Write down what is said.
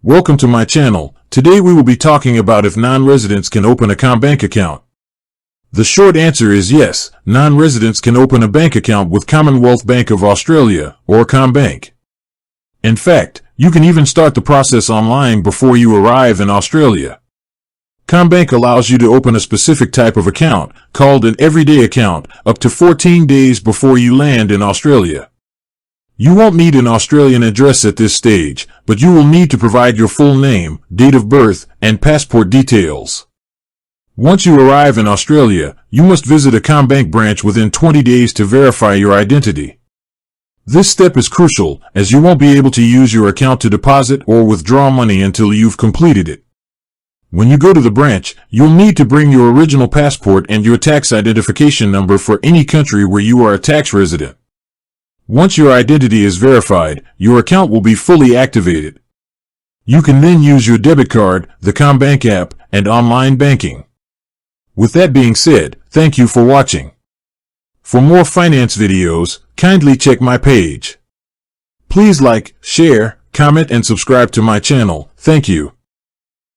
Welcome to my channel. Today we will be talking about if non-residents can open a CommBank account. The short answer is yes, non-residents can open a bank account with Commonwealth Bank of Australia, or CommBank. In fact, you can even start the process online before you arrive in Australia. CommBank allows you to open a specific type of account, called an everyday account, up to 14 days before you land in Australia. You won't need an Australian address at this stage, but you will need to provide your full name, date of birth, and passport details. Once you arrive in Australia, you must visit a CommBank branch within 20 days to verify your identity. This step is crucial, as you won't be able to use your account to deposit or withdraw money until you've completed it. When you go to the branch, you'll need to bring your original passport and your tax identification number for any country where you are a tax resident. Once your identity is verified, your account will be fully activated. You can then use your debit card, the CommBank app, and online banking. With that being said, thank you for watching. For more finance videos, kindly check my page. Please like, share, comment, and subscribe to my channel. Thank you.